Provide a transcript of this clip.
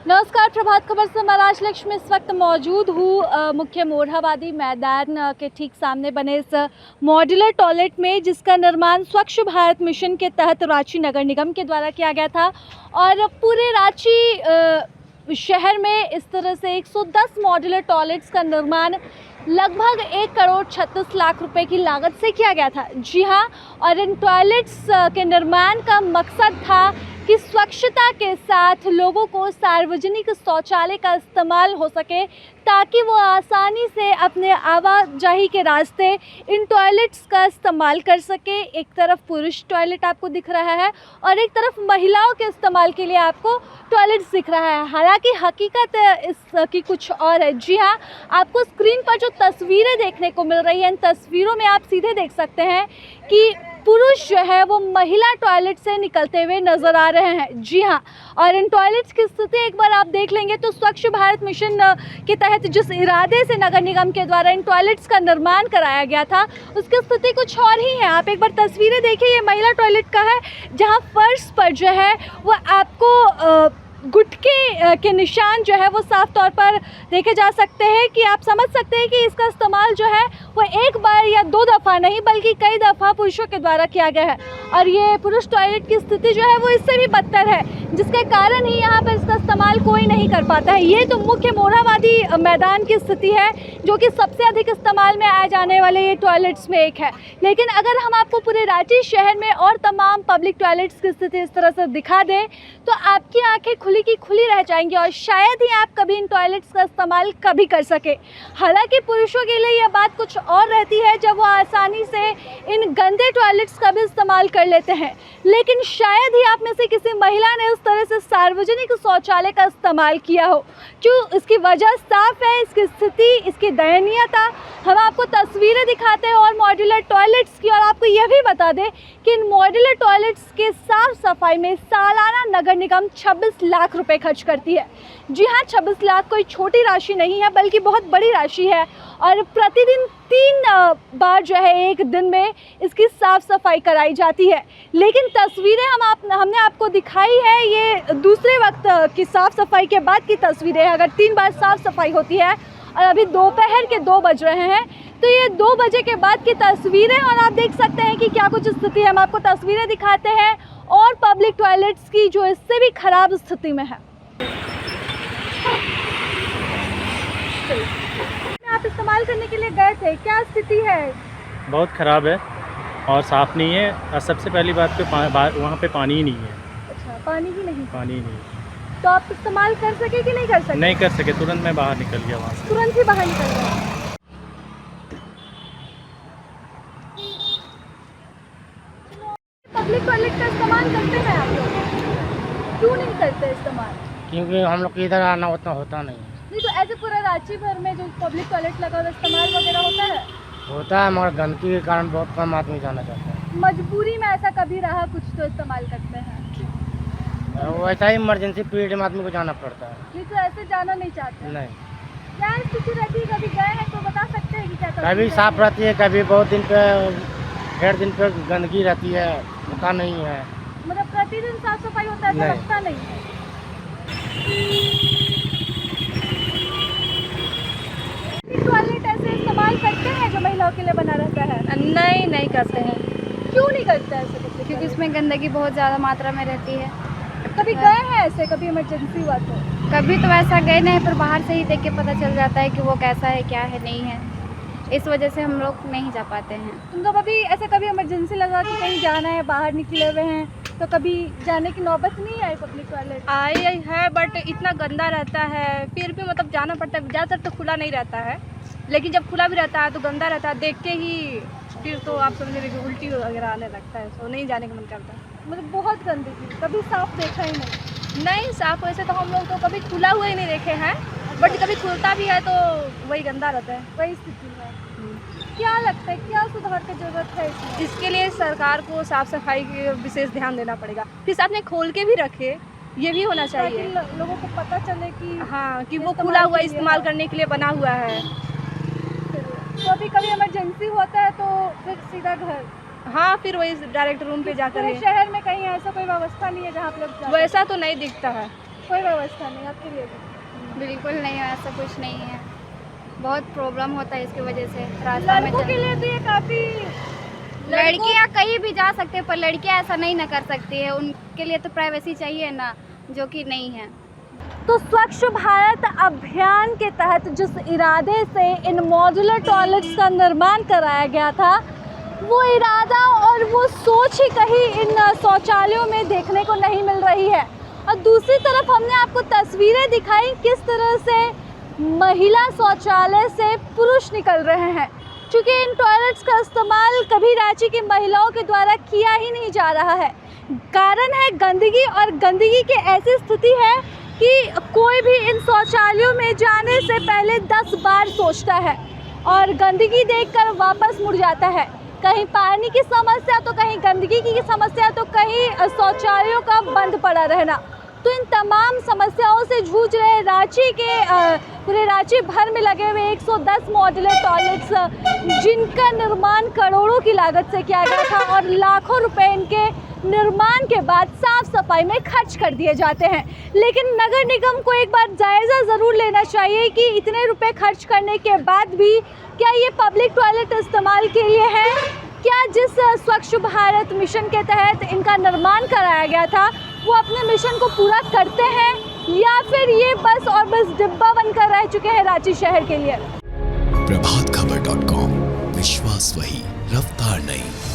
नमस्कार, प्रभात खबर से मैं राजलक्ष्मी इस वक्त मौजूद हूँ मुख्य मोरहाबादी मैदान के ठीक सामने बने इस मॉड्यूलर टॉयलेट में, जिसका निर्माण स्वच्छ भारत मिशन के तहत रांची नगर निगम के द्वारा किया गया था। और पूरे रांची शहर में इस तरह से 110 मॉड्यूलर टॉयलेट्स का निर्माण लगभग 1,36,00,000 रुपए की लागत से किया गया था। जी हाँ, और इन टॉयलेट्स के निर्माण का मकसद था कि स्वच्छता के साथ लोगों को सार्वजनिक शौचालय का इस्तेमाल हो सके, ताकि वो आसानी से अपने आवाजाही के रास्ते इन टॉयलेट्स का इस्तेमाल कर सके। एक तरफ पुरुष टॉयलेट आपको दिख रहा है और एक तरफ महिलाओं के इस्तेमाल के लिए आपको टॉयलेट्स दिख रहा है। हालांकि हकीकत इसकी कुछ और है। जी हाँ, आपको स्क्रीन पर जो तस्वीरें देखने को मिल रही हैं, इन तस्वीरों में आप सीधे देख सकते हैं कि पुरुष जो है वो महिला टॉयलेट से निकलते हुए नज़र आ रहे हैं। जी हाँ, और इन टॉयलेट्स की स्थिति एक बार आप देख लेंगे तो स्वच्छ भारत मिशन के तहत जिस इरादे से नगर निगम के द्वारा इन टॉयलेट्स का निर्माण कराया गया था, उसकी स्थिति कुछ और ही है। आप एक बार तस्वीरें देखिए, ये महिला टॉयलेट का है, जहाँ फर्श पर जो है वो आपको गुटके के निशान जो है वो साफ तौर पर देखे जा सकते हैं। कि आप समझ सकते हैं कि इसका इस्तेमाल जो है वो एक बार या दो दफ़ा नहीं बल्कि कई दफ़ा पुरुषों के द्वारा किया गया है। और ये पुरुष टॉयलेट की स्थिति जो है वो इससे भी बदतर है, जिसके कारण ही यहाँ पर इसका इस्तेमाल कोई नहीं कर पाता है। ये तो मुख्य मोरहाबादी मैदान की स्थिति है, जो कि सबसे अधिक इस्तेमाल में आए जाने वाले ये टॉयलेट्स में एक है। लेकिन अगर हम आपको पूरे रांची शहर में और तमाम पब्लिक टॉयलेट्स की स्थिति इस तरह से दिखा दें तो आपकी आंखें खुली की खुली रह जाएंगी और शायद ही आप कभी इन टॉयलेट्स का इस्तेमाल कभी कर सके। हालांकि पुरुषों के लिए यह बात कुछ और रहती है, जब वो आसानी से इन गंदे टॉयलेट्स का भी इस्तेमाल कर लेते हैं। लेकिन शायद ही आप में से किसी महिला ने उस तरह से सार्वजनिक शौचालय का इस्तेमाल किया हो। क्यों? इसकी वजह साफ है, इसकी स्थिति, इसकी दयनीयता। हम आपको तस्वीरें दिखाते हैं और मॉड्यूलर टॉयलेट्स की, और आपको यह भी बता दें कि इन मॉड्यूलर टॉयलेट्स के साफ सफाई में सालाना नगर निगम 26 लाख रुपए खर्च करती है। जी हाँ, 26 लाख कोई छोटी राशि नहीं है, बल्कि बहुत बड़ी राशि है। और प्रतिदिन 3 बार जो है एक दिन में इसकी साफ़ सफाई कराई जाती है। लेकिन तस्वीरें हमने आपको दिखाई है, ये दूसरे वक्त की साफ़ सफाई के बाद की तस्वीरें हैं। अगर 3 बार साफ़ सफाई होती है और अभी दोपहर के 2 बज रहे हैं, तो ये 2 बजे के बाद की तस्वीरें, और आप देख सकते हैं कि क्या कुछ स्थिति है। हम आपको तस्वीरें दिखाते हैं और पब्लिक टॉयलेट्स की जो इससे भी ख़राब स्थिति में है। आप इस्तेमाल करने के लिए गए थे, क्या स्थिति है? बहुत ख़राब है और साफ़ नहीं है। और सबसे पहली बात तो वहाँ पे पानी ही नहीं है। अच्छा, पानी ही नहीं? पानी ही नहीं। तो आप इस्तेमाल कर सके कि नहीं कर सके? नहीं कर सके, तुरंत मैं बाहर निकल गया वहाँ से। तुरंत ही बाहर निकल गया। पब्लिक टॉयलेट का इस्तेमाल करते हैं आप लोग? क्यों नहीं करते इस्तेमाल? क्योंकि हम लोग को इधर आना उतना होता नहीं। नहीं, तो ऐसे पूरा रांची भर में जो पब्लिक टॉयलेट लगा हुआ इस्तेमाल वगैरह होता है? होता है, मगर गंदगी के कारण बहुत कम आदमी जाना चाहता है। मजबूरी में ऐसा कभी रहा कुछ तो इस्तेमाल करते हैं? वैसा ही इमरजेंसी पीरियड में आदमी को जाना पड़ता है। नहीं तो ऐसे जाना नहीं चाहते? नहीं। क्या स्थिति रहती है? कभी गए हैं तो बता सकते हैं कि क्या कभी साफ रहती है, कभी बहुत दिन पे, 1.5 दिन पे गंदगी रहती है, पता नहीं है। मतलब प्रतिदिन साफ सफाई होता है? नहीं। लगता नहीं है। टॉयलेट ऐसे इस्तेमाल करते हैं जो महिलाओं के लिए बना रहता है? नहीं करते हैं। क्यों नहीं करते ऐसे? क्योंकि उसमें गंदगी बहुत ज़्यादा मात्रा में रहती है। कभी गए हैं ऐसे? कभी इमरजेंसी हुआ तो? कभी तो ऐसा गए नहीं, पर बाहर से ही देख के पता चल जाता है कि वो कैसा है, क्या है, नहीं है। इस वजह से हम लोग नहीं जा पाते हैं। तुम तो कभी ऐसे कभी इमरजेंसी लगा कि कहीं जाना है, बाहर निकले हुए हैं, तो कभी जाने की नौबत नहीं आई पब्लिक टॉयलेट? आई है, बट इतना गंदा रहता है, फिर भी मतलब जाना पड़ता है। ज़्यादातर तो खुला नहीं रहता है, लेकिन जब खुला भी रहता है तो गंदा रहता है। देख के ही फिर तो आप समझ लीजिए कि उल्टी वगैरह आने लगता है, तो नहीं जाने का मन करता है। मतलब बहुत गंदगी, कभी साफ देखा ही नहीं? नहीं, साफ वैसे तो हम लोग तो कभी खुला हुआ ही नहीं देखे हैं, बट कभी खुलता भी है तो वही गंदा रहता है। वही स्थिति है। क्या लगता है, क्या सुधार की जरूरत है इसमें? इसके लिए सरकार को साफ़ सफाई की विशेष ध्यान देना पड़ेगा। फिर साथ में खोल के भी रखे, ये भी होना चाहिए। लोगों को पता चले कि हाँ, कि वो खुला हुआ इस्तेमाल करने के लिए बना हुआ है। तो अभी कभी इमरजेंसी होता है तो फिर सीधा घर? हाँ, फिर वही डायरेक्ट रूम पे जाकर शहर में कहीं ऐसा कोई व्यवस्था नहीं है जहाँ आप लोग वैसा तो नहीं दिखता है। कोई व्यवस्था नहीं आपके लिए भी? बिल्कुल नहीं है, ऐसा कुछ नहीं है। बहुत प्रॉब्लम होता है इसकी वजह से रास्ता में लड़कों के लिए भी ये काफ़ी लड़कियां कहीं भी जा सकते हैं, पर लड़कियां ऐसा नहीं ना कर सकती है। उनके लिए तो प्राइवेसी चाहिए ना, जो कि नहीं है। तो स्वच्छ भारत अभियान के तहत जिस इरादे से इन मॉड्यूलर टॉयलेट्स का निर्माण कराया गया था, वो इरादा और वो सोच ही कहीं इन शौचालयों में देखने को नहीं मिल रही है। और दूसरी तरफ हमने आपको तस्वीरें दिखाई किस तरह से महिला शौचालय से पुरुष निकल रहे हैं, क्योंकि इन टॉयलेट्स का इस्तेमाल कभी रांची की महिलाओं के द्वारा किया ही नहीं जा रहा है। कारण है गंदगी, और गंदगी की ऐसी स्थिति है कि कोई भी इन शौचालयों में जाने से पहले 10 बार सोचता है और गंदगी देखकर वापस मुड़ जाता है। कहीं पानी की समस्या तो कहीं गंदगी की समस्या तो कहीं शौचालयों का बंद पड़ा रहना। तो इन तमाम समस्याओं से जूझ रहे रांची के पूरे रांची भर में लगे हुए 110 मॉड्यूलर टॉयलेट्स, जिनका निर्माण करोड़ों की लागत से किया गया था और लाखों रुपए इनके निर्माण के बाद साफ सफाई में खर्च कर दिए जाते हैं। लेकिन नगर निगम को एक बार जायज़ा ज़रूर लेना चाहिए कि इतने रुपए खर्च करने के बाद भी क्या ये पब्लिक टॉयलेट इस्तेमाल के लिए है? क्या जिस स्वच्छ भारत मिशन के तहत इनका निर्माण कराया गया था वो अपने मिशन को पूरा करते हैं, या फिर ये बस और बस डिब्बा बनकर रह चुके हैं रांची शहर के लिए? प्रभातखबर.com, विश्वास वही, रफ्तार नहीं।